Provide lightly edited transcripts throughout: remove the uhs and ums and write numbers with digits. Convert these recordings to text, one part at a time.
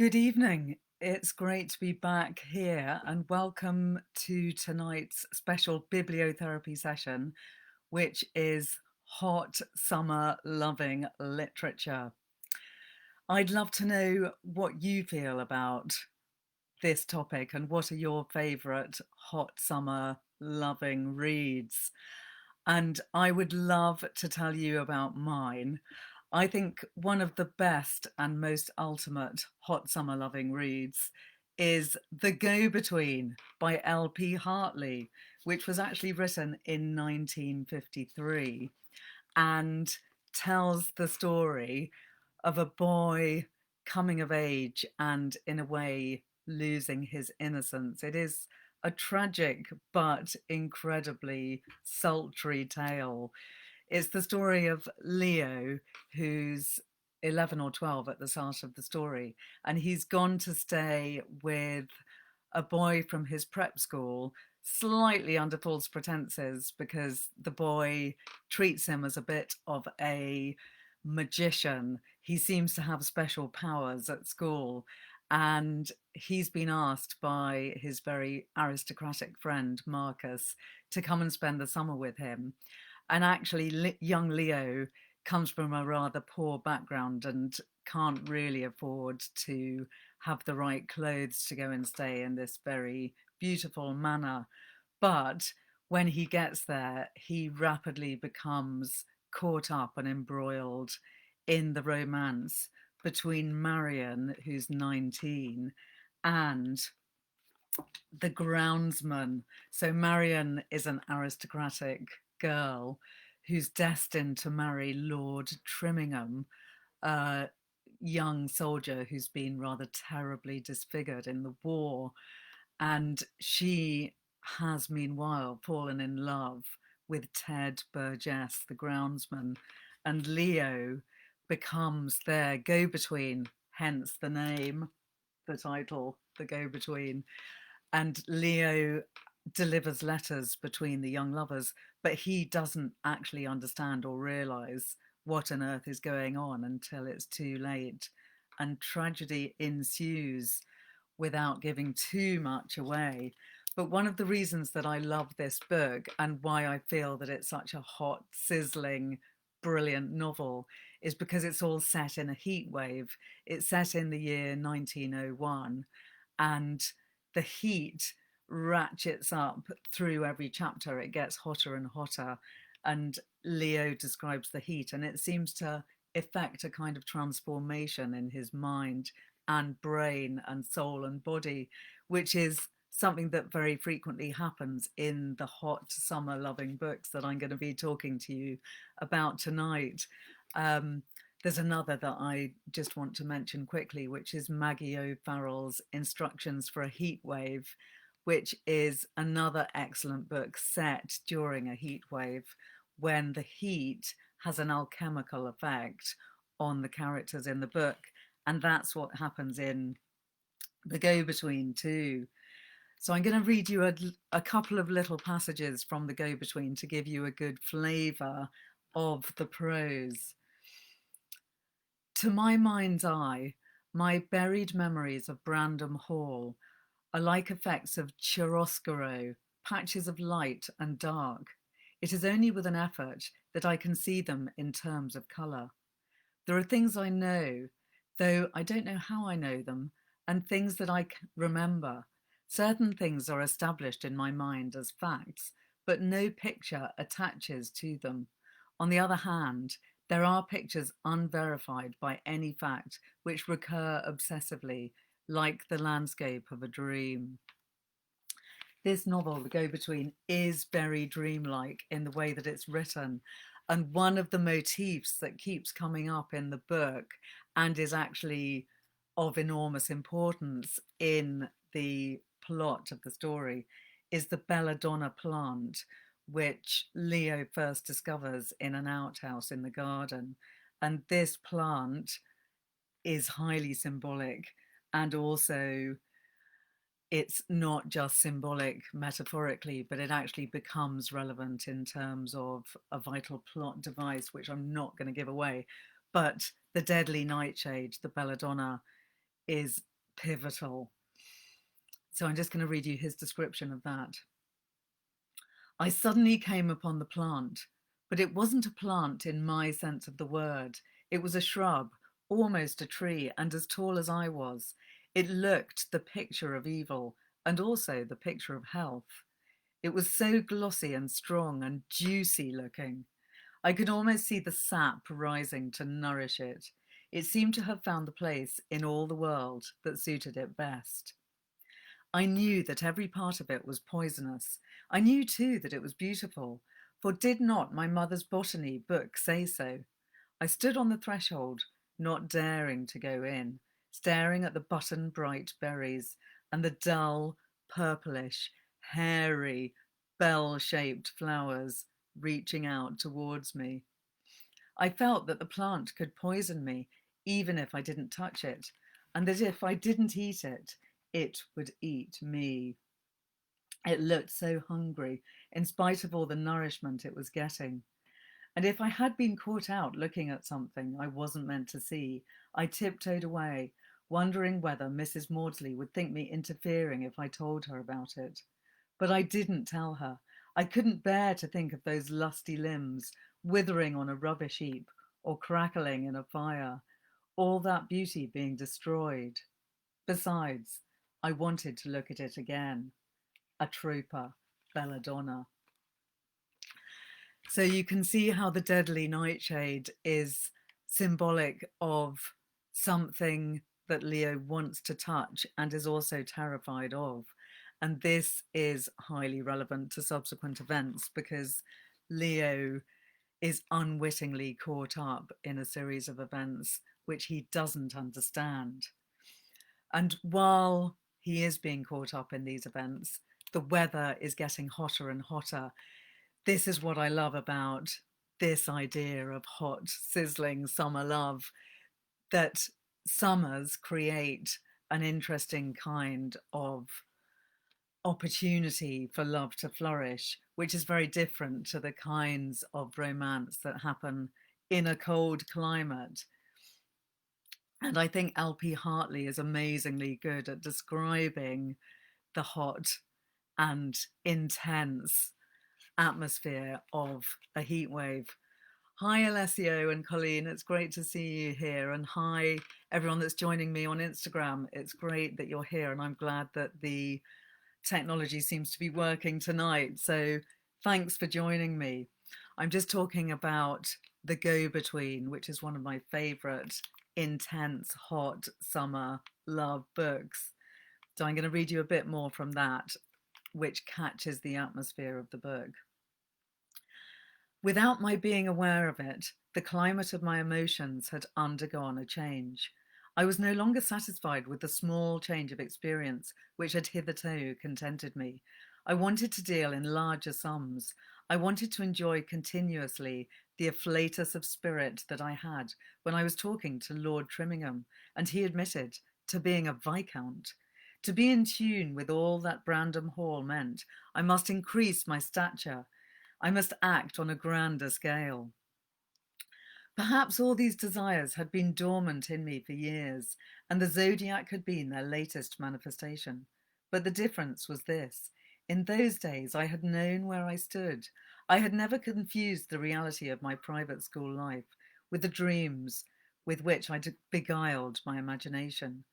Good evening. It's great to be back here and welcome to tonight's special bibliotherapy session, which is hot summer loving literature. I'd love to know what you feel about this topic and what are your favourite hot summer loving reads. And I would love to tell you about mine. I think one of the best and most ultimate hot summer loving reads is The Go-Between by L.P. Hartley, which was actually written in 1953 and tells the story of a boy coming of age and, in a way, losing his innocence. It is a tragic but incredibly sultry tale. It's the story of Leo, who's 11 or 12 at the start of the story, and he's gone to stay with a boy from his prep school, slightly under false pretenses, because the boy treats him as a bit of a magician. He seems to have special powers at school, and he's been asked by his very aristocratic friend Marcus to come and spend the summer with him. And actually, young Leo comes from a rather poor background and can't really afford to have the right clothes to go and stay in this very beautiful manor. But when he gets there, he rapidly becomes caught up and embroiled in the romance between Marion, who's 19, and the groundsman. So Marion is an aristocratic girl who's destined to marry Lord Trimingham, a young soldier who's been rather terribly disfigured in the war. And she has meanwhile fallen in love with Ted Burgess, the groundsman, and Leo becomes their go-between, hence the name, the title, The Go-Between. And Leo delivers letters between the young lovers, but he doesn't actually understand or realize what on earth is going on until it's too late. And tragedy ensues without giving too much away. But one of the reasons that I love this book and why I feel that it's such a hot, sizzling, brilliant novel is because it's all set in a heat wave. It's set in the year 1901, and the heat ratchets up through every chapter. It gets hotter and hotter. And Leo describes the heat, and it seems to effect a kind of transformation in his mind and brain and soul and body, which is something that very frequently happens in the hot summer loving books that I'm going to be talking to you about tonight. There's another that I just want to mention quickly, which is Maggie O'Farrell's Instructions for a Heat Wave, which is another excellent book set during a heat wave when the heat has an alchemical effect on the characters in the book. And that's what happens in The Go-Between too. So I'm going to read you a couple of little passages from The Go-Between to give you a good flavour of the prose. To my mind's eye, my buried memories of Brandon Hall are like effects of chiaroscuro, patches of light and dark. It is only with an effort that I can see them in terms of colour. There are things I know, though I don't know how I know them, and things that I remember. Certain things are established in my mind as facts, but no picture attaches to them. On the other hand, there are pictures unverified by any fact which recur obsessively, like the landscape of a dream. This novel, The Go-Between, is very dreamlike in the way that it's written. And one of the motifs that keeps coming up in the book and is actually of enormous importance in the plot of the story is the belladonna plant, which Leo first discovers in an outhouse in the garden. And this plant is highly symbolic, and also it's not just symbolic metaphorically, but it actually becomes relevant in terms of a vital plot device, which I'm not going to give away. But the deadly nightshade, the belladonna, is pivotal. So I'm just going to read you his description of that. I suddenly came upon the plant, but it wasn't a plant in my sense of the word. It was a shrub, almost a tree, and as tall as I was. It looked the picture of evil and also the picture of health. It was so glossy and strong and juicy looking. I could almost see the sap rising to nourish it. It seemed to have found the place in all the world that suited it best. I knew that every part of it was poisonous. I knew too that it was beautiful, for did not my mother's botany book say so? I stood on the threshold, not daring to go in, staring at the button bright berries and the dull, purplish, hairy, bell-shaped flowers reaching out towards me. I felt that the plant could poison me, even if I didn't touch it, and that if I didn't eat it, it would eat me. It looked so hungry, in spite of all the nourishment it was getting. And if I had been caught out looking at something I wasn't meant to see, I tiptoed away, wondering whether Mrs. Maudsley would think me interfering if I told her about it. But I didn't tell her. I couldn't bear to think of those lusty limbs withering on a rubbish heap or crackling in a fire, all that beauty being destroyed. Besides, I wanted to look at it again. A trooper, belladonna. So you can see how the deadly nightshade is symbolic of something that Leo wants to touch and is also terrified of. And this is highly relevant to subsequent events because Leo is unwittingly caught up in a series of events which he doesn't understand. And while he is being caught up in these events, the weather is getting hotter and hotter. This is what I love about this idea of hot, sizzling summer love, that summers create an interesting kind of opportunity for love to flourish, which is very different to the kinds of romance that happen in a cold climate. And I think L.P. Hartley is amazingly good at describing the hot and intense atmosphere of a heat wave. Hi, Alessio and Colleen. It's great to see you here. And hi, everyone that's joining me on Instagram. It's great that you're here. And I'm glad that the technology seems to be working tonight. So thanks for joining me. I'm just talking about The Go-Between, which is one of my favorite intense, hot summer love books. So I'm going to read you a bit more from that, which catches the atmosphere of the book. Without my being aware of it, the climate of my emotions had undergone a change. I was no longer satisfied with the small change of experience which had hitherto contented me. I wanted to deal in larger sums. I wanted to enjoy continuously the afflatus of spirit that I had when I was talking to Lord Trimmingham, and he admitted to being a viscount. To be in tune with all that Brandon Hall meant, I must increase my stature. I must act on a grander scale. Perhaps all these desires had been dormant in me for years, and the zodiac had been their latest manifestation. But the difference was this. In those days, I had known where I stood. I had never confused the reality of my private school life with the dreams with which I beguiled my imagination.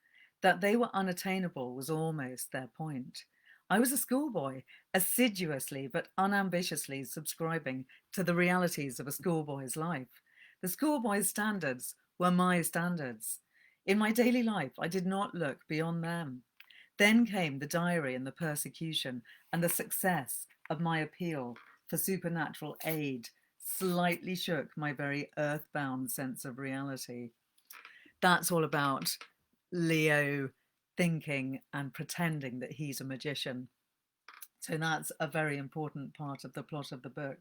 That they were unattainable was almost their point. I was a schoolboy, assiduously but unambitiously subscribing to the realities of a schoolboy's life. The schoolboy's standards were my standards. In my daily life, I did not look beyond them. Then came the diary and the persecution, and the success of my appeal for supernatural aid slightly shook my very earthbound sense of reality. That's all about Leo thinking and pretending that he's a magician. So that's a very important part of the plot of the book,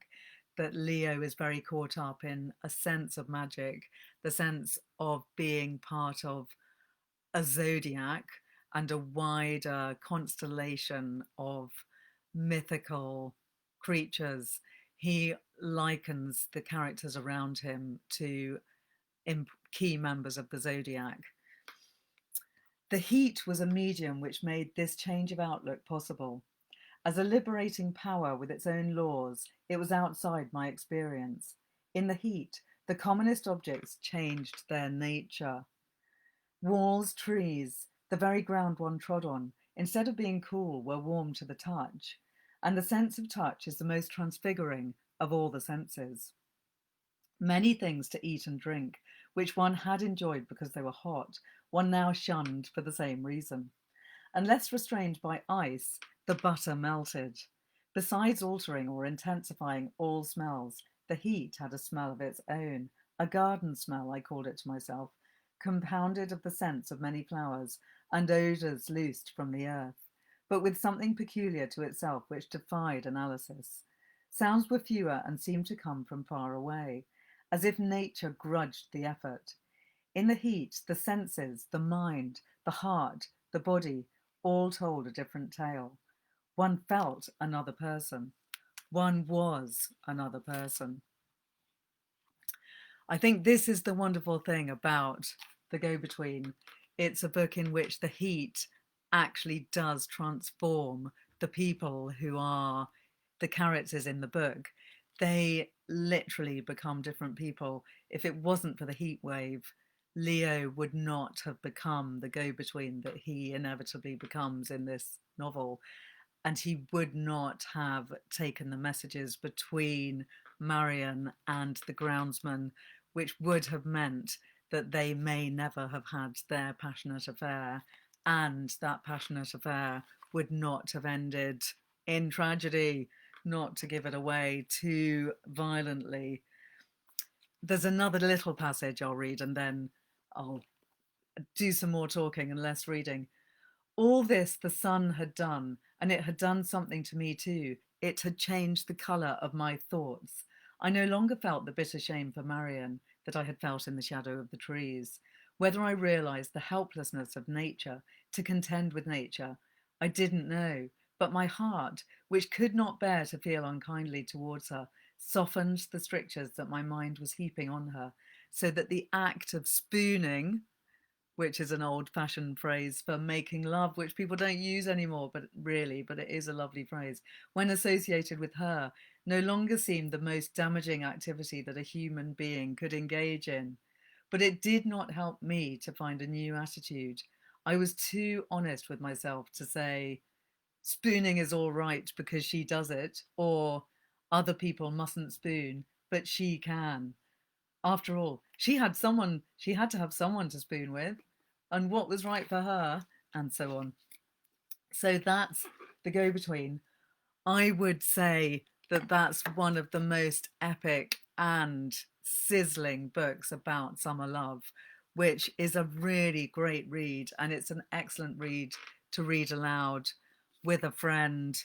that Leo is very caught up in a sense of magic, the sense of being part of a zodiac and a wider constellation of mythical creatures. He likens the characters around him to key members of the zodiac. The heat was a medium which made this change of outlook possible. As a liberating power with its own laws, it was outside my experience. In the heat, the commonest objects changed their nature. Walls, trees, the very ground one trod on, instead of being cool, were warm to the touch. And the sense of touch is the most transfiguring of all the senses. Many things to eat and drink, which one had enjoyed because they were hot, one now shunned for the same reason. Unless restrained by ice, the butter melted. Besides altering or intensifying all smells, the heat had a smell of its own, a garden smell, I called it to myself, compounded of the scents of many flowers and odours loosed from the earth, but with something peculiar to itself which defied analysis. Sounds were fewer and seemed to come from far away, as if nature grudged the effort. In the heat, the senses, the mind, the heart, the body, all told a different tale. One felt another person. One was another person. I think this is the wonderful thing about The Go-Between. It's a book in which the heat actually does transform the people who are the characters in the book. They literally become different people. If it wasn't for the heat wave, Leo would not have become the go-between that he inevitably becomes in this novel. And he would not have taken the messages between Marion and the groundsman, which would have meant that they may never have had their passionate affair, and that passionate affair would not have ended in tragedy, not to give it away too violently. There's another little passage I'll read and then I'll do some more talking and less reading. All this the sun had done, and it had done something to me too. It had changed the colour of my thoughts. I no longer felt the bitter shame for Marion that I had felt in the shadow of the trees. Whether I realised the helplessness of nature to contend with nature, I didn't know, but my heart, which could not bear to feel unkindly towards her, softened the strictures that my mind was heaping on her, so that the act of spooning, which is an old-fashioned phrase for making love, which people don't use anymore, but it is a lovely phrase, when associated with her, no longer seemed the most damaging activity that a human being could engage in. But it did not help me to find a new attitude. I was too honest with myself to say, spooning is all right because she does it, or other people mustn't spoon, but she can. After all, she had to have someone to spoon with, and what was right for her, and so on. So that's The Go-Between. I would say that that's one of the most epic and sizzling books about summer love, which is a really great read, and it's an excellent read to read aloud with a friend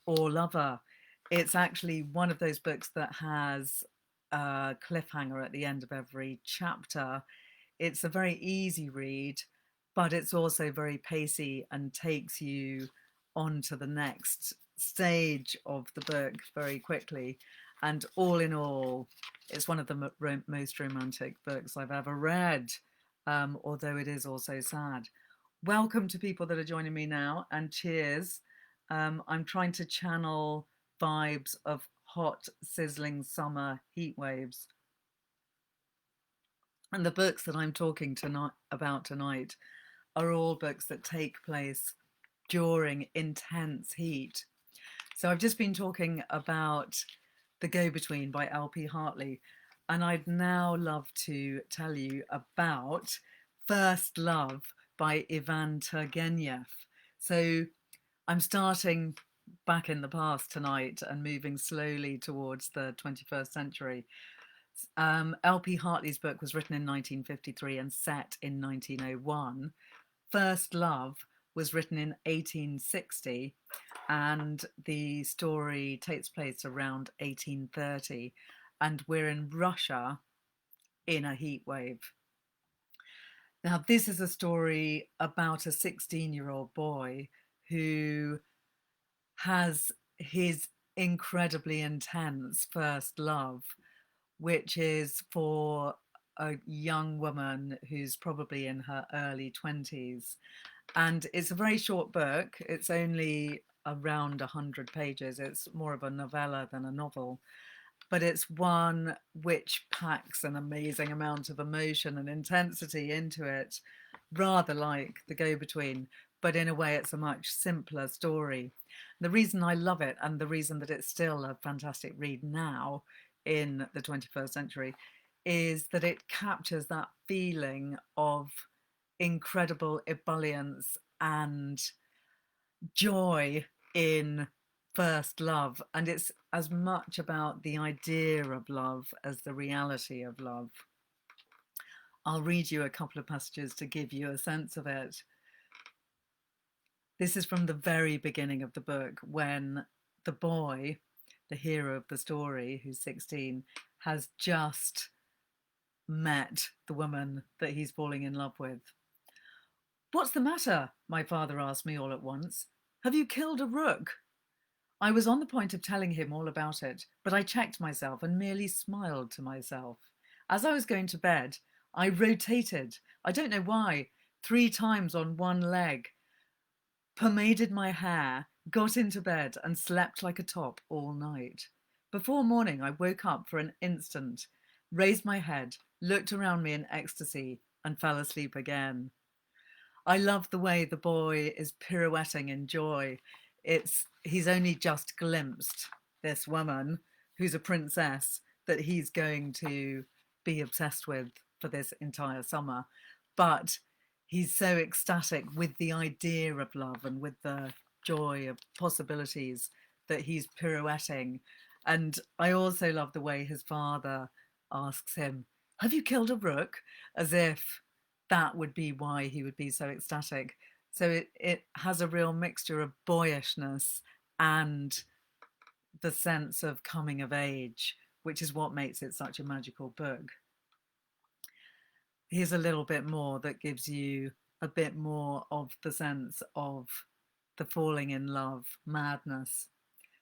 or lover. It's actually one of those books that has a cliffhanger at the end of every chapter. It's a very easy read, but it's also very pacey and takes you on to the next stage of the book very quickly. And all in all, it's one of the most romantic books I've ever read, although it is also sad. Welcome to people that are joining me now, and cheers. I'm trying to channel vibes of hot, sizzling summer heat waves. And the books that I'm talking about tonight are all books that take place during intense heat. So I've just been talking about The Go-Between by L.P. Hartley, and I'd now love to tell you about First Love by Ivan Turgenev. So I'm starting back in the past tonight and moving slowly towards the 21st century. L.P. Hartley's book was written in 1953 and set in 1901. First Love was written in 1860, and the story takes place around 1830, and we're in Russia in a heat wave. Now, this is a story about a 16-year-old boy who has his incredibly intense first love, which is for a young woman who's probably in her early 20s. And it's a very short book. It's only around 100 pages. It's more of a novella than a novel, but it's one which packs an amazing amount of emotion and intensity into it, rather like The Go-Between, but in a way it's a much simpler story. The reason I love it, and the reason that it's still a fantastic read now in the 21st century, is that it captures that feeling of incredible ebullience and joy in first love. And it's as much about the idea of love as the reality of love. I'll read you a couple of passages to give you a sense of it. This is from the very beginning of the book, when the boy, the hero of the story, who's 16, has just met the woman that he's falling in love with. "What's the matter?" my father asked me all at once. "Have you killed a rook?" I was on the point of telling him all about it, but I checked myself and merely smiled to myself. As I was going to bed, I rotated, I don't know why, 3 times on one leg, pomaded my hair, got into bed, and slept like a top all night. Before morning, I woke up for an instant, raised my head, looked around me in ecstasy, and fell asleep again. I love the way the boy is pirouetting in joy. He's only just glimpsed this woman who's a princess that he's going to be obsessed with for this entire summer. But he's so ecstatic with the idea of love and with the joy of possibilities that he's pirouetting. And I also love the way his father asks him, "Have you killed a rook?" As if that would be why he would be so ecstatic. So it has a real mixture of boyishness and the sense of coming of age, which is what makes it such a magical book. Here's a little bit more that gives you a bit more of the sense of the falling in love madness.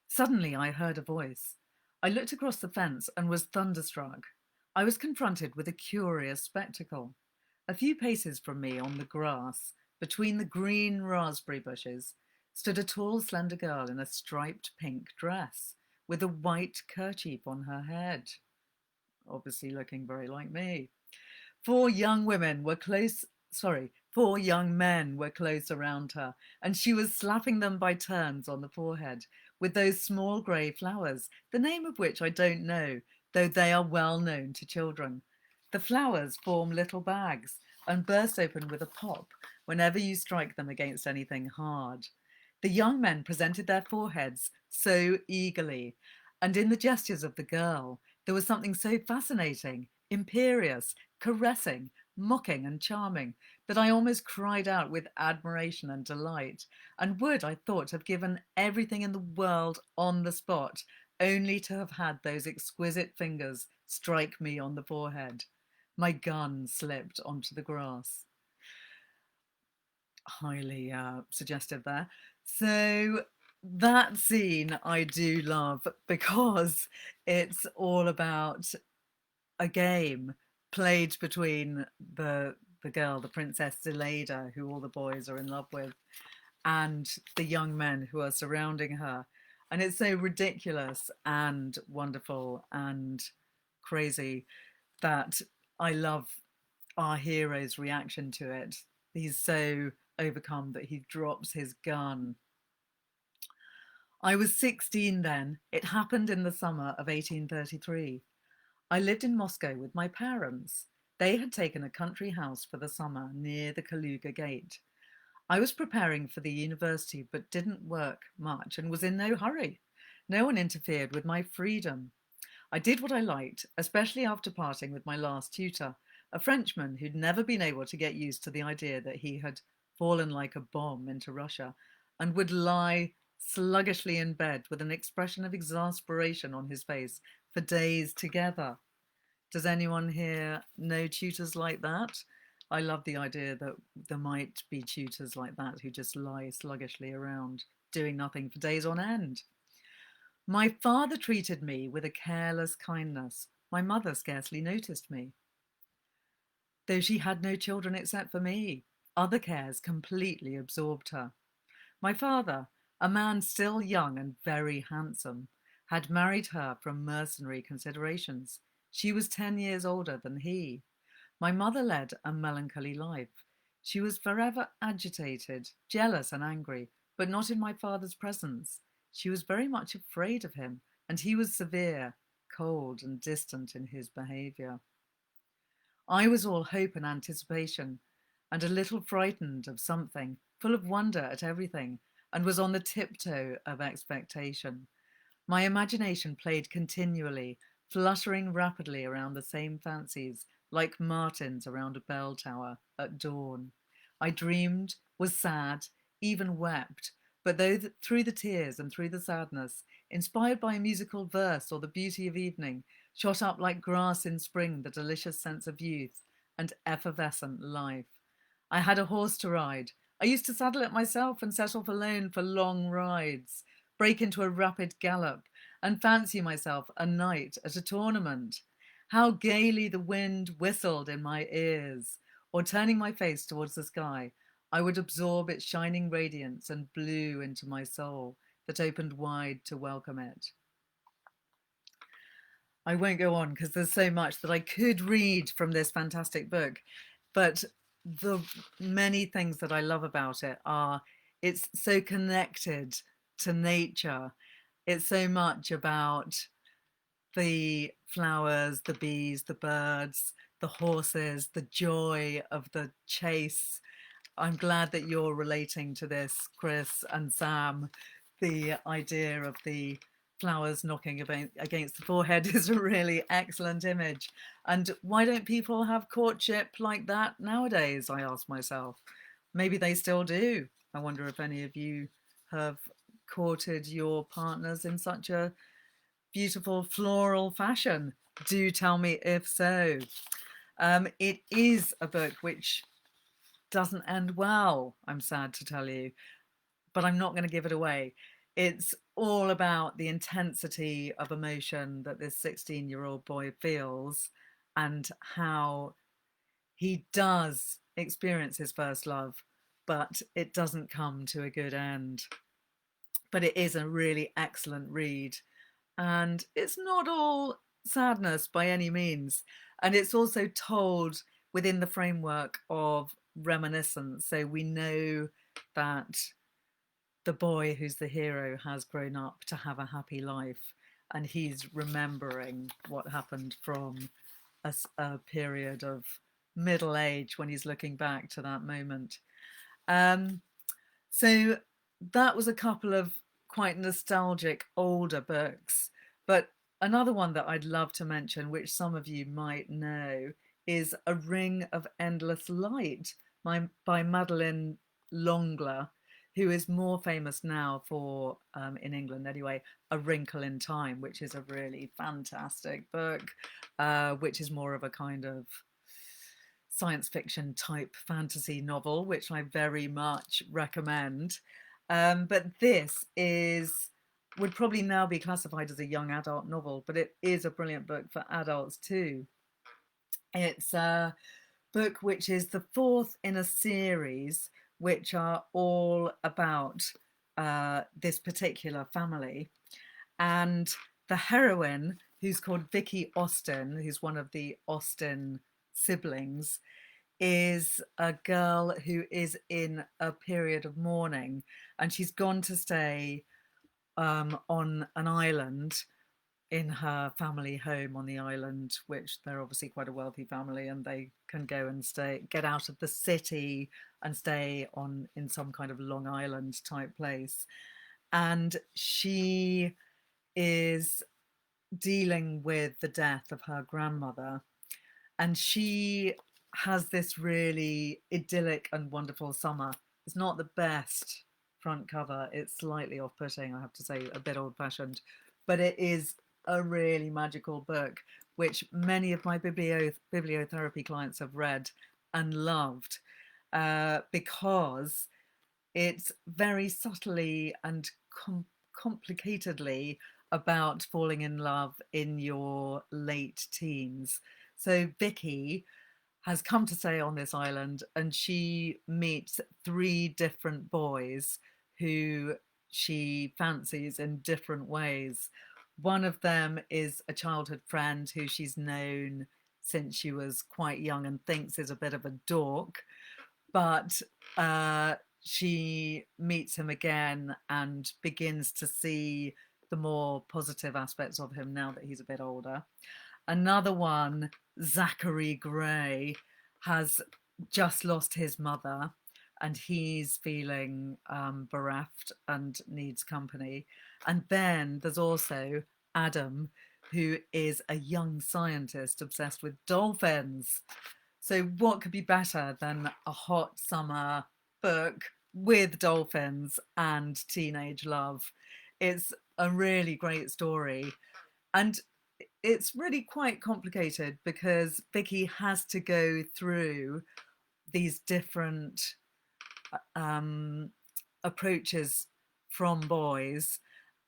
Suddenly I heard a voice. I looked across the fence and was thunderstruck. I was confronted with a curious spectacle. A few paces from me on the grass, between the green raspberry bushes, stood a tall, slender girl in a striped pink dress, with a white kerchief on her head, obviously looking very like me. Four young women were close, sorry, 4 young men were close around her, and she was slapping them by turns on the forehead with those small grey flowers, the name of which I don't know, though they are well known to children. The flowers form little bags and burst open with a pop whenever you strike them against anything hard. The young men presented their foreheads so eagerly, and in the gestures of the girl there was something so fascinating, imperious, caressing, mocking and charming, that I almost cried out with admiration and delight, and would, I thought, have given everything in the world on the spot, only to have had those exquisite fingers strike me on the forehead. My gun slipped onto the grass. Highly suggestive there. So that scene I do love because it's all about a game played between the girl, the Princess Zelaida, who all the boys are in love with, and the young men who are surrounding her. And it's so ridiculous and wonderful and crazy that I love our hero's reaction to it. He's so overcome that he drops his gun. I was 16 then. It happened in the summer of 1833. I lived in Moscow with my parents. They had taken a country house for the summer near the Kaluga Gate. I was preparing for the university but didn't work much and was in no hurry. No one interfered with my freedom. I did what I liked, especially after parting with my last tutor, a Frenchman who'd never been able to get used to the idea that he had fallen like a bomb into Russia and would lie sluggishly in bed with an expression of exasperation on his face for days together. Does anyone here know tutors like that? I love the idea that there might be tutors like that who just lie sluggishly around, doing nothing for days on end. My father treated me with a careless kindness. My mother scarcely noticed me. though she had no children except for me. Other cares completely absorbed her. My father, a man still young and very handsome, had married her from mercenary considerations. She was 10 years older than he. My mother led a melancholy life. She was forever agitated, jealous, and angry, but not in my father's presence. She was very much afraid of him, and he was severe, cold, and distant in his behaviour. I was all hope and anticipation, and a little frightened of something, full of wonder at everything, and was on the tiptoe of expectation. My imagination played continually, fluttering rapidly around the same fancies, like martins around a bell tower at dawn. I dreamed, was sad, even wept, but through the tears and through the sadness, inspired by a musical verse or the beauty of evening, shot up like grass in spring the delicious sense of youth and effervescent life. I had a horse to ride. I used to saddle it myself and set off alone for long rides, break into a rapid gallop, and fancy myself a knight at a tournament. How gaily the wind whistled in my ears, or turning my face towards the sky, I would absorb its shining radiance and blue into my soul that opened wide to welcome it. I won't go on because there's so much that I could read from this fantastic book, but the many things that I love about it are it's so connected to nature. It's so much about the flowers, the bees, the birds, the horses, the joy of the chase. I'm glad that you're relating to this, Chris and Sam. The idea of the flowers knocking against the forehead is a really excellent image. And why don't people have courtship like that nowadays? I ask myself. Maybe they still do. I wonder if any of you have courted your partners in such a beautiful floral fashion. Do tell me if so. It is a book which doesn't end well, I'm sad to tell you, but I'm not going to give it away. It's all about the intensity of emotion that this 16-year-old boy feels and how he does experience his first love, but it doesn't come to a good end. But it is a really excellent read. And it's not all sadness by any means. And it's also told within the framework of reminiscence. So we know that the boy who's the hero has grown up to have a happy life, and he's remembering what happened from a period of middle age when he's looking back to that moment. Um, so that was a couple of quite nostalgic older books. But another one that I'd love to mention, which some of you might know, is A Ring of Endless Light by Madeleine L'Anglais, who is more famous now for, in England anyway, A Wrinkle in Time, which is a really fantastic book, which is more of a kind of science fiction type fantasy novel, which I very much recommend. But this would probably now be classified as a young adult novel, but it is a brilliant book for adults too. It's a book which is the fourth in a series, which are all about this particular family. And the heroine, who's called Vicky Austin, who's one of the Austin siblings, is a girl who is in a period of mourning, and she's gone to stay on an island in her family home on the island, which they're obviously quite a wealthy family, and they can go and get out of the city and stay on in some kind of Long Island type place. And she is dealing with the death of her grandmother, and she has this really idyllic and wonderful summer. It's not the best front cover. It's slightly off-putting, I have to say, a bit old-fashioned, but it is a really magical book, which many of my bibliotherapy clients have read and loved, because it's very subtly and complicatedly about falling in love in your late teens. So Vicky has come to stay on this island, and she meets three different boys who she fancies in different ways. One of them is a childhood friend who she's known since she was quite young and thinks is a bit of a dork, but she meets him again and begins to see the more positive aspects of him now that he's a bit older. Another one, Zachary Gray, has just lost his mother and he's feeling bereft and needs company. And then there's also Adam, who is a young scientist obsessed with dolphins. So, what could be better than a hot summer book with dolphins and teenage love? It's a really great story. And it's really quite complicated because Vicky has to go through these different um, approaches from boys,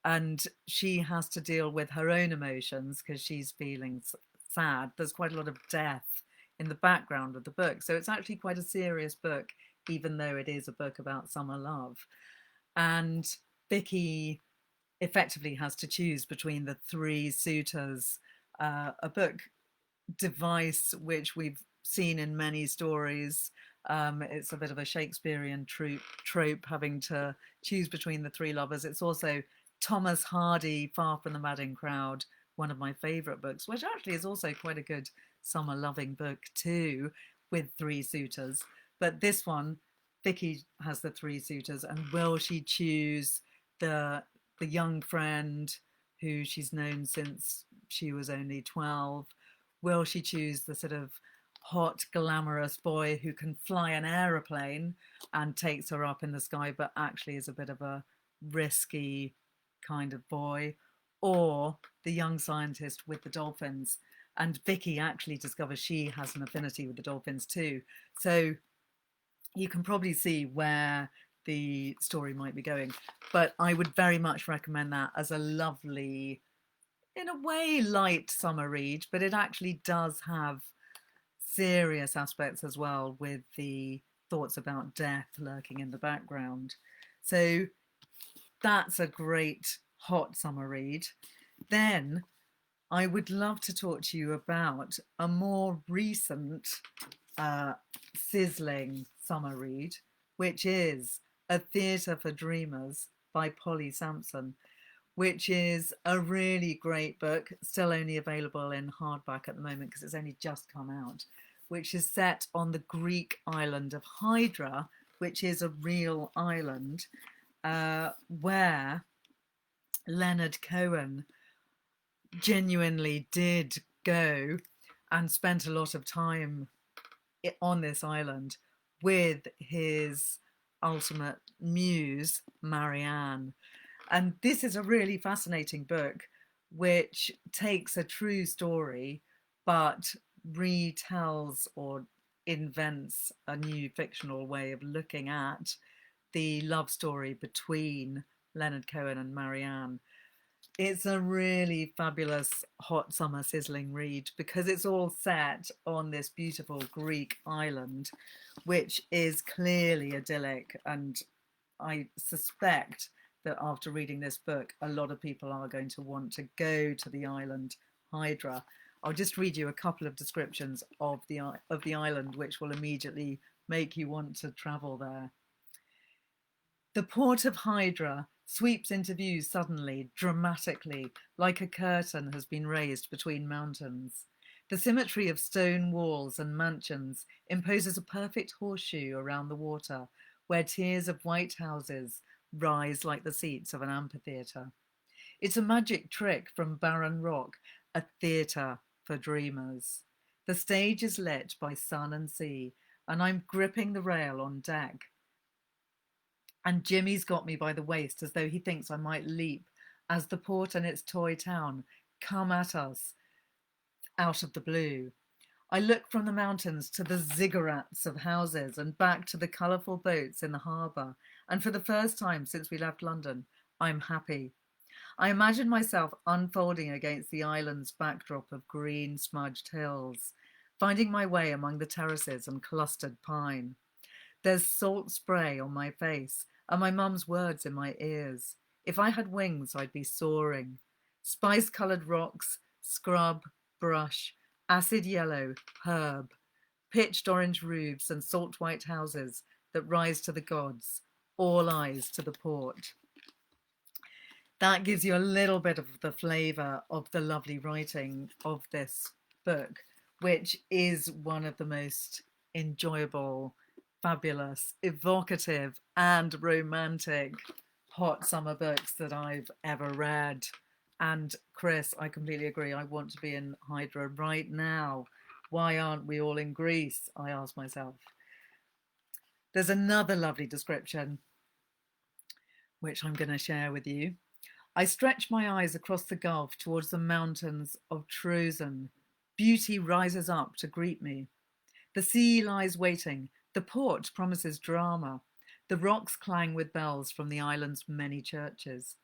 and she has to deal with her own emotions because she's feeling sad. There's quite a lot of death in the background of the book, so it's actually quite a serious book, even though it is a book about summer love. And Vicky effectively has to choose between the three suitors, a book device which we've seen in many stories. It's a bit of a Shakespearean trope, having to choose between the three lovers. It's also Thomas Hardy, Far from the Madding Crowd, one of my favourite books, which actually is also quite a good summer loving book too, with three suitors. But this one, Vicky has the three suitors, and will she choose the young friend who she's known since she was only 12? Will she choose the sort of hot, glamorous boy who can fly an aeroplane and takes her up in the sky, but actually is a bit of a risky kind of boy? Or the young scientist with the dolphins? And Vicky actually discovers she has an affinity with the dolphins too. So you can probably see where the story might be going. But I would very much recommend that as a lovely, in a way, light summer read, but it actually does have serious aspects as well, with the thoughts about death lurking in the background. So that's a great hot summer read. Then I would love to talk to you about a more recent sizzling summer read, which is A Theatre for Dreamers by Polly Sampson, which is a really great book, still only available in hardback at the moment because it's only just come out, which is set on the Greek island of Hydra, which is a real island where Leonard Cohen genuinely did go and spent a lot of time on this island with his ultimate muse, Marianne. And this is a really fascinating book which takes a true story but retells or invents a new fictional way of looking at the love story between Leonard Cohen and Marianne. It's a really fabulous hot summer sizzling read because it's all set on this beautiful Greek island, which is clearly idyllic. And I suspect that after reading this book, a lot of people are going to want to go to the island Hydra. I'll just read you a couple of descriptions of the island, which will immediately make you want to travel there. The port of Hydra sweeps into view suddenly, dramatically, like a curtain has been raised between mountains. The symmetry of stone walls and mansions imposes a perfect horseshoe around the water, where tiers of white houses rise like the seats of an amphitheatre. It's a magic trick from barren rock, a theatre for dreamers. The stage is lit by sun and sea, and I'm gripping the rail on deck. And Jimmy's got me by the waist as though he thinks I might leap as the port and its toy town come at us out of the blue. I look from the mountains to the ziggurats of houses and back to the colourful boats in the harbour, and for the first time since we left London, I'm happy. I imagine myself unfolding against the island's backdrop of green, smudged hills, finding my way among the terraces and clustered pine. There's salt spray on my face and my mum's words in my ears. If I had wings, I'd be soaring. Spice-coloured rocks, scrub, brush, acid yellow, herb, pitched orange roofs and salt white houses that rise to the gods, all eyes to the port. That gives you a little bit of the flavour of the lovely writing of this book, which is one of the most enjoyable, fabulous, evocative and romantic hot summer books that I've ever read. And Chris, I completely agree. I want to be in Hydra right now. Why aren't we all in Greece? I ask myself. There's another lovely description, which I'm going to share with you. I stretch my eyes across the gulf towards the mountains of Trozen. Beauty rises up to greet me. The sea lies waiting. The port promises drama. The rocks clang with bells from the island's many churches.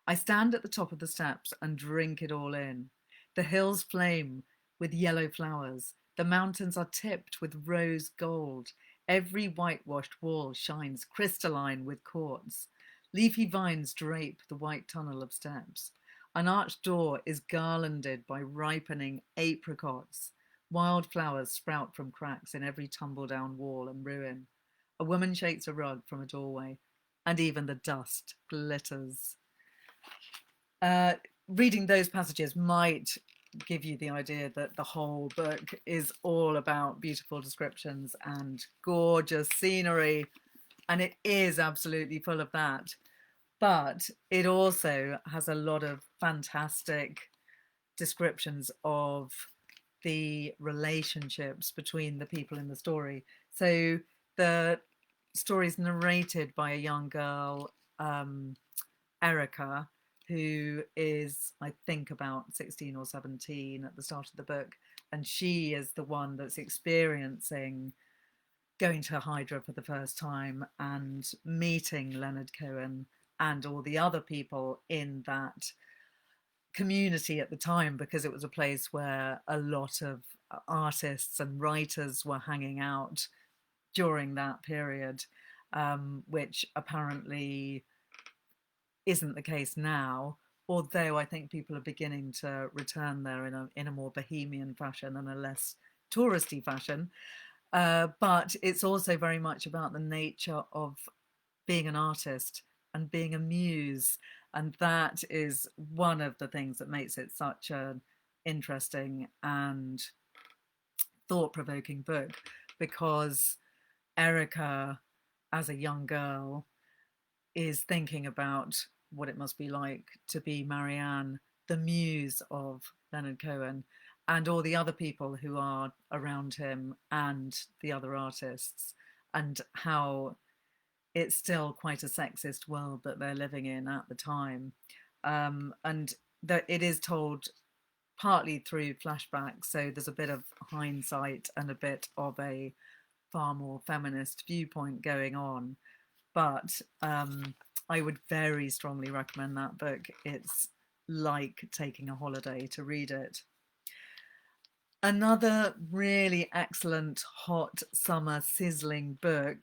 I stand at the top of the steps and drink it all in. The hills flame with yellow flowers. The mountains are tipped with rose gold. Every whitewashed wall shines crystalline with quartz. Leafy vines drape the white tunnel of steps. An arched door is garlanded by ripening apricots. Wildflowers sprout from cracks in every tumble-down wall and ruin. A woman shakes a rug from a doorway, and even the dust glitters. Reading those passages might give you the idea that the whole book is all about beautiful descriptions and gorgeous scenery, and it is absolutely full of that. But it also has a lot of fantastic descriptions of the relationships between the people in the story. So the story is narrated by a young girl, Erica, who is, I think, about 16 or 17 at the start of the book. And she is the one that's experiencing going to Hydra for the first time and meeting Leonard Cohen and all the other people in that community at the time, because it was a place where a lot of artists and writers were hanging out during that period, which apparently isn't the case now, although I think people are beginning to return there in a more bohemian fashion and a less touristy fashion. But it's also very much about the nature of being an artist and being a muse. And that is one of the things that makes it such an interesting and thought-provoking book, because Erica, as a young girl, is thinking about what it must be like to be Marianne, the muse of Leonard Cohen, and all the other people who are around him and the other artists, and how it's still quite a sexist world that they're living in at the time. And that it is told partly through flashbacks, so there's a bit of hindsight and a bit of a far more feminist viewpoint going on. But I would very strongly recommend that book. It's like taking a holiday to read it. Another really excellent hot summer sizzling book,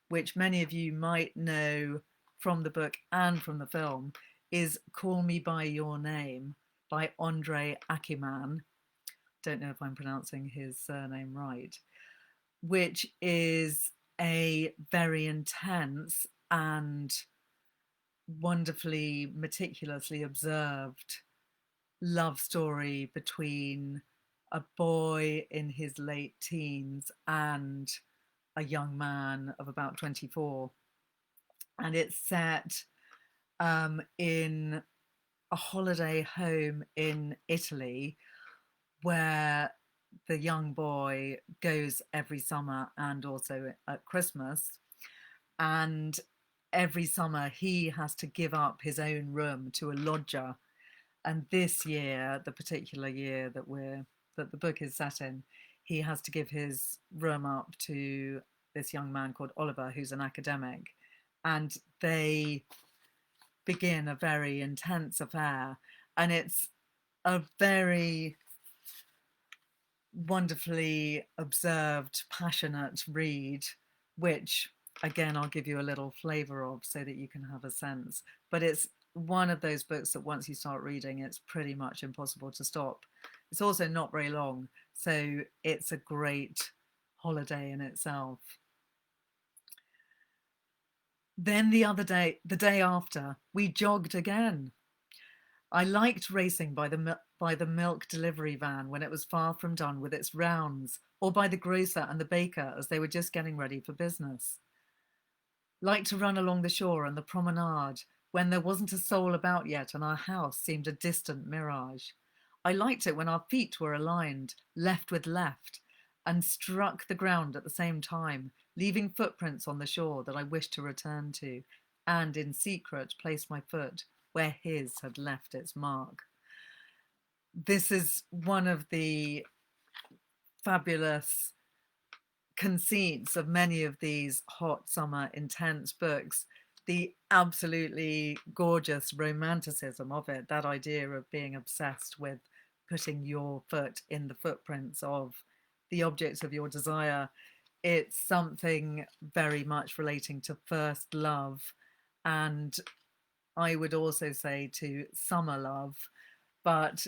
which many of you might know from the book and from the film, is Call Me By Your Name by Andre Aciman. Don't know if I'm pronouncing his surname right, which is a very intense and wonderfully meticulously observed love story between a boy in his late teens and a young man of about 24. And it's set in a holiday home in Italy, where the young boy goes every summer and also at Christmas. And every summer he has to give up his own room to a lodger. And this year, the particular year that the book is set in, he has to give his room up to this young man called Oliver, who's an academic. And they begin a very intense affair. And it's a very wonderfully observed, passionate read, which again I'll give you a little flavour of so that you can have a sense. But it's one of those books that once you start reading, it's pretty much impossible to stop. It's also not very long, so it's a great holiday in itself. Then the day after, we jogged again. I liked racing by the milk delivery van when it was far from done with its rounds, or by the grocer and the baker as they were just getting ready for business. Liked to run along the shore and the promenade when there wasn't a soul about yet and our house seemed a distant mirage. I liked it when our feet were aligned, left with left, and struck the ground at the same time, leaving footprints on the shore that I wished to return to, and in secret place my foot where his had left its mark. This is one of the fabulous conceits of many of these hot summer intense books, the absolutely gorgeous romanticism of it, that idea of being obsessed with putting your foot in the footprints of the objects of your desire. It's something very much relating to first love, and I would also say to summer love, but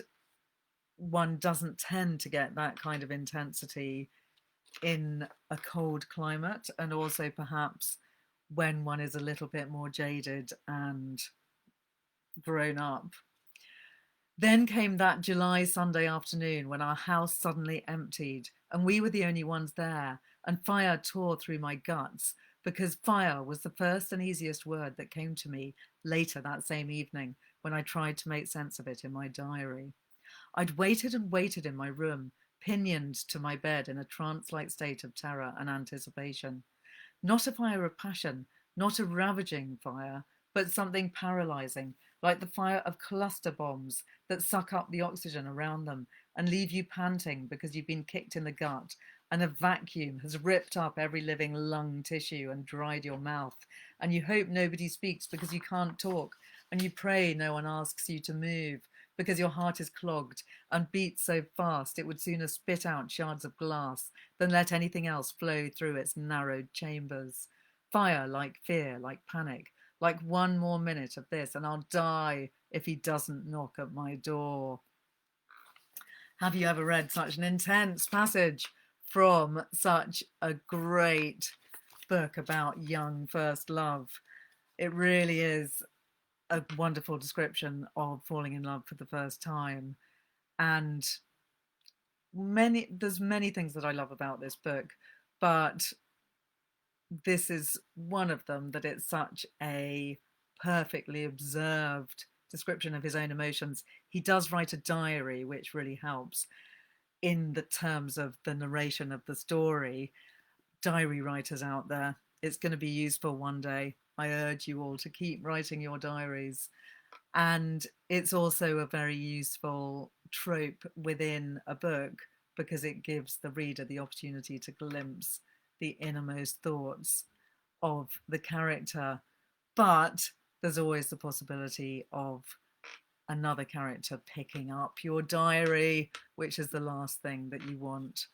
one doesn't tend to get that kind of intensity in a cold climate, and also perhaps when one is a little bit more jaded and grown up. Then came that July Sunday afternoon when our house suddenly emptied and we were the only ones there, and fire tore through my guts because fire was the first and easiest word that came to me later that same evening when I tried to make sense of it in my diary. I'd waited and waited in my room, pinioned to my bed in a trance-like state of terror and anticipation. Not a fire of passion, not a ravaging fire, but something paralyzing, like the fire of cluster bombs that suck up the oxygen around them and leave you panting because you've been kicked in the gut and a vacuum has ripped up every living lung tissue and dried your mouth. And you hope nobody speaks because you can't talk, and you pray no one asks you to move because your heart is clogged and beats so fast it would sooner spit out shards of glass than let anything else flow through its narrowed chambers. Fire like fear, like panic, like one more minute of this and I'll die if he doesn't knock at my door. Have you ever read such an intense passage from such a great book about young first love? It really is a wonderful description of falling in love for the first time. And there's many things that I love about this book, but this is one of them, that it's such a perfectly observed description of his own emotions. He does write a diary, which really helps in the terms of the narration of the story. Diary writers out there, it's going to be useful one day. I urge you all to keep writing your diaries. And it's also a very useful trope within a book because it gives the reader the opportunity to glimpse the innermost thoughts of the character. But there's always the possibility of another character picking up your diary, which is the last thing that you want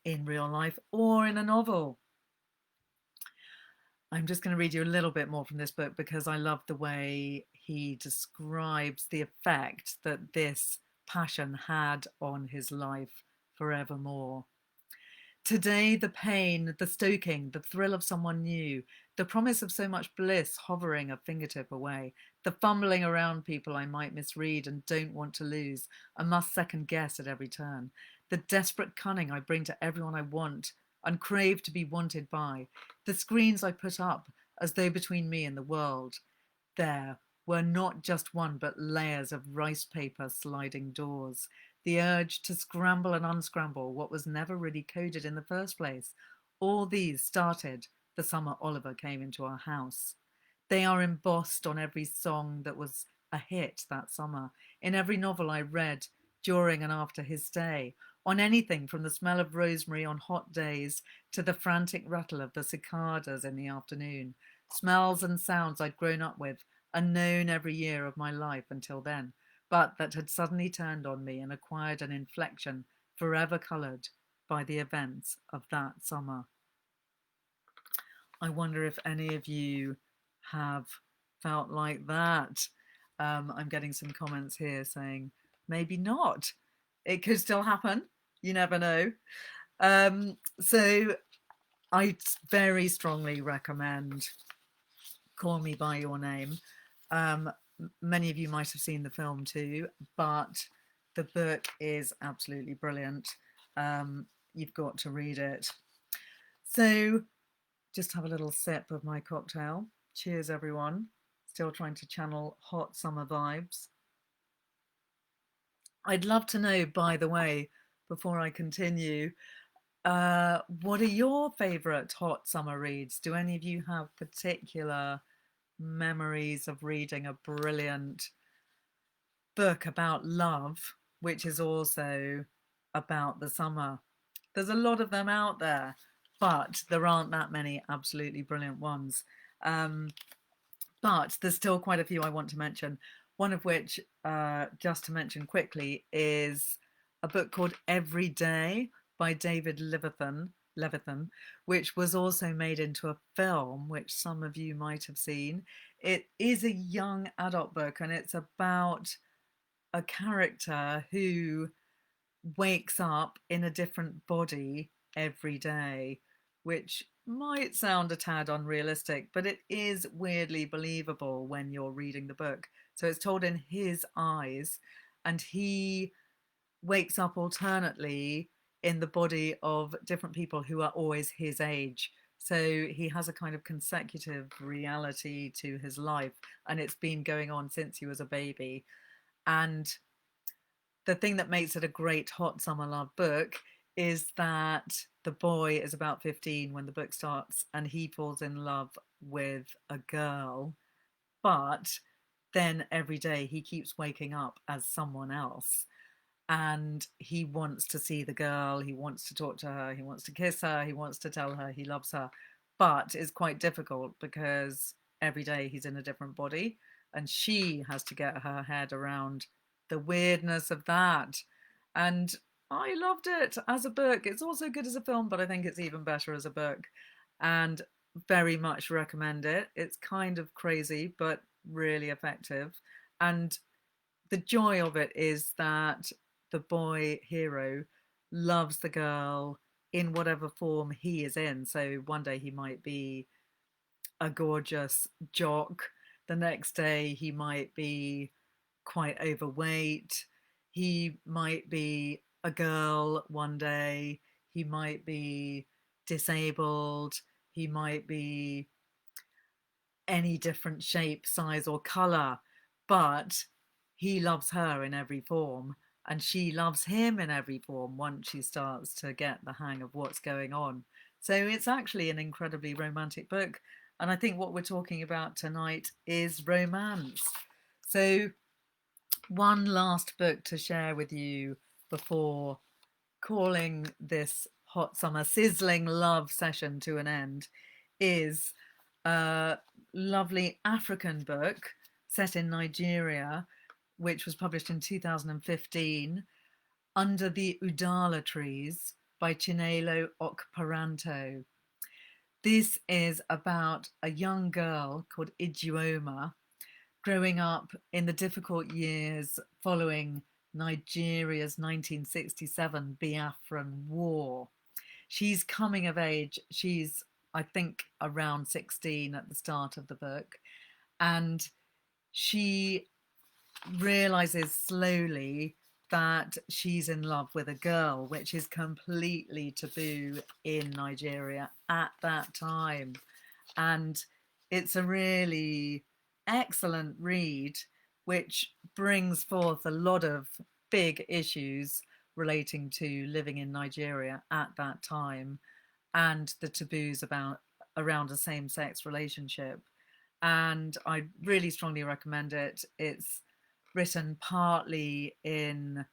in real life or in a novel. I'm just going to read you a little bit more from this book because I love the way he describes the effect that this passion had on his life forevermore. Today, the pain, the stoking, the thrill of someone new, the promise of so much bliss hovering a fingertip away, the fumbling around people I might misread and don't want to lose, and must second guess at every turn, the desperate cunning I bring to everyone I want and crave to be wanted by, the screens I put up as though between me and the world. There were not just one but layers of rice paper sliding doors, the urge to scramble and unscramble what was never really coded in the first place. All these started the summer Oliver came into our house. They are embossed on every song that was a hit that summer, in every novel I read during and after his stay, on anything from the smell of rosemary on hot days to the frantic rattle of the cicadas in the afternoon, smells and sounds I'd grown up with and known every year of my life until then, but that had suddenly turned on me and acquired an inflection forever coloured by the events of that summer. I wonder if any of you have felt like that. I'm getting some comments here saying maybe not. It could still happen. You never know. So I very strongly recommend Call Me By Your Name. Many of you might have seen the film too, but the book is absolutely brilliant. You've got to read it. So just have a little sip of my cocktail. Cheers, everyone. Still trying to channel hot summer vibes. I'd love to know, by the way, before I continue, what are your favourite hot summer reads? Do any of you have particular memories of reading a brilliant book about love, which is also about the summer? There's a lot of them out there, but there aren't that many absolutely brilliant ones. But there's still quite a few I want to mention. One of which, just to mention quickly, is a book called Every Day by David Levithan, which was also made into a film, which some of you might have seen. It is a young adult book, and it's about a character who wakes up in a different body every day, which might sound a tad unrealistic, but it is weirdly believable when you're reading the book. So it's told in his eyes, and he wakes up alternately in the body of different people who are always his age. So he has a kind of consecutive reality to his life, and it's been going on since he was a baby. And the thing that makes it a great hot summer love book is that the boy is about 15 when the book starts, and he falls in love with a girl, but then every day he keeps waking up as someone else, and he wants to see the girl, he wants to talk to her, he wants to kiss her, he wants to tell her he loves her, but it's quite difficult because every day he's in a different body, and she has to get her head around the weirdness of that. And I loved it as a book. It's also good as a film, but I think it's even better as a book, and very much recommend it. It's kind of crazy but really effective, and the joy of it is that the boy hero loves the girl in whatever form he is in. So one day he might be a gorgeous jock, the next day he might be quite overweight, he might be a girl one day, he might be disabled, he might be any different shape, size, or color, but he loves her in every form, and she loves him in every form once she starts to get the hang of what's going on. So it's actually an incredibly romantic book. And I think what we're talking about tonight is romance. So, one last book to share with you before calling this hot summer sizzling love session to an end is a lovely African book set in Nigeria, which was published in 2015, Under the Udala Trees by Chinelo Okparanto. This is about a young girl called Ijuoma growing up in the difficult years following Nigeria's 1967 Biafran War. She's coming of age. She's, I think, around 16 at the start of the book. And she realizes slowly that she's in love with a girl, which is completely taboo in Nigeria at that time. And it's a really excellent read, which brings forth a lot of big issues relating to living in Nigeria at that time and the taboos about around a same-sex relationship. And I really strongly recommend it. It's written partly in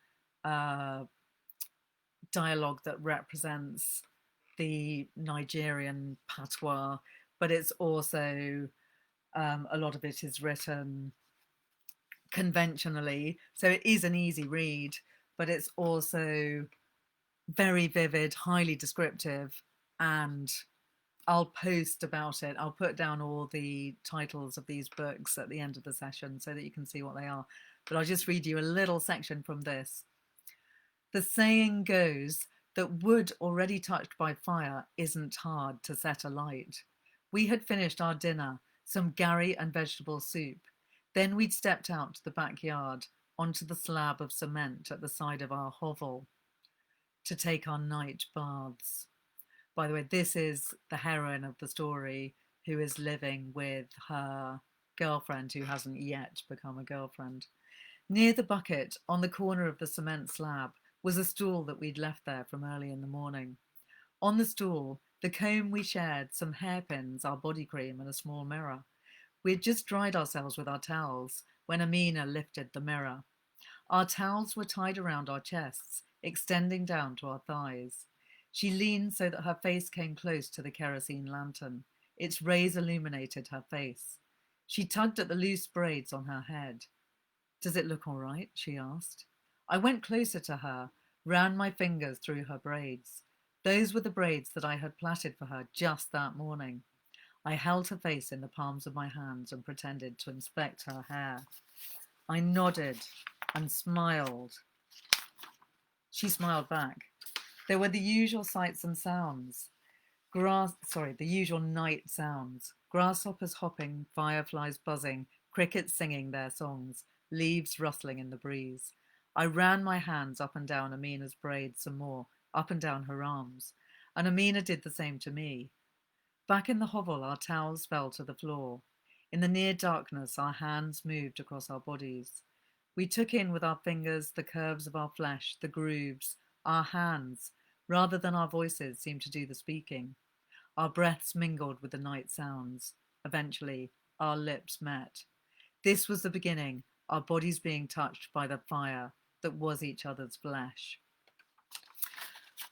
dialogue that represents the Nigerian patois, but it's also a lot of it is written conventionally. So it is an easy read, but it's also very vivid, highly descriptive, and I'll post about it. I'll put down all the titles of these books at the end of the session so that you can see what they are. But I'll just read you a little section from this. The saying goes that wood already touched by fire isn't hard to set alight. We had finished our dinner, some garry and vegetable soup. Then we'd stepped out to the backyard onto the slab of cement at the side of our hovel to take our night baths. By the way, this is the heroine of the story who is living with her girlfriend who hasn't yet become a girlfriend. Near the bucket, on the corner of the cement slab, was a stool that we'd left there from early in the morning. On the stool, the comb we shared, some hairpins, our body cream, and a small mirror. We had just dried ourselves with our towels when Amina lifted the mirror. Our towels were tied around our chests, extending down to our thighs. She leaned so that her face came close to the kerosene lantern. Its rays illuminated her face. She tugged at the loose braids on her head. "Does it look all right?" she asked. I went closer to her, ran my fingers through her braids. Those were the braids that I had plaited for her just that morning. I held her face in the palms of my hands and pretended to inspect her hair. I nodded and smiled. She smiled back. There were the usual sights and sounds. The usual night sounds. Grasshoppers hopping, fireflies buzzing, crickets singing their songs, leaves rustling in the breeze. I ran my hands up and down Amina's braids some more, up and down her arms, and Amina did the same to me. Back in the hovel, our towels fell to the floor. In the near darkness, our hands moved across our bodies. We took in with our fingers the curves of our flesh, the grooves. Our hands, rather than our voices, seemed to do the speaking. Our breaths mingled with the night sounds. Eventually, our lips met. This was the beginning, our bodies being touched by the fire that was each other's flesh.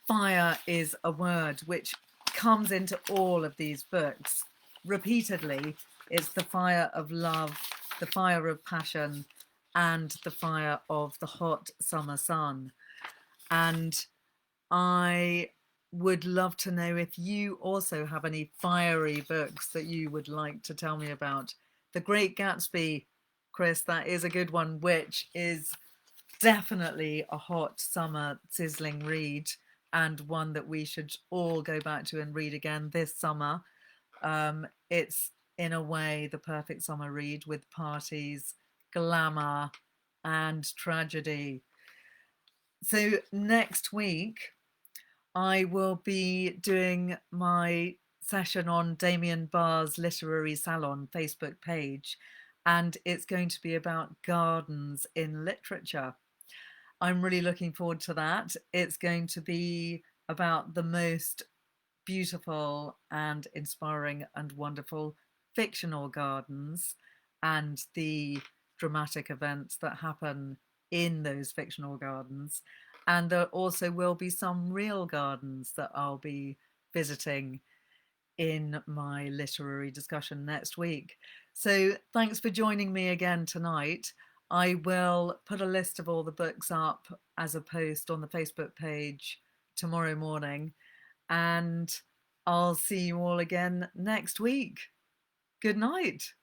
Fire is a word which comes into all of these books repeatedly. It's the fire of love, the fire of passion, and the fire of the hot summer sun. And I would love to know if you also have any fiery books that you would like to tell me about. The Great Gatsby, Chris, that is a good one, which is definitely a hot summer sizzling read, and one that we should all go back to and read again this summer. It's in a way the perfect summer read with parties, glamour, and tragedy. So next week, I will be doing my session on Damien Barr's Literary Salon Facebook page, and it's going to be about gardens in literature. I'm really looking forward to that. It's going to be about the most beautiful and inspiring and wonderful fictional gardens and the dramatic events that happen in those fictional gardens. And there also will be some real gardens that I'll be visiting in my literary discussion next week. So thanks for joining me again tonight. I will put a list of all the books up as a post on the Facebook page tomorrow morning, and I'll see you all again next week. Good night.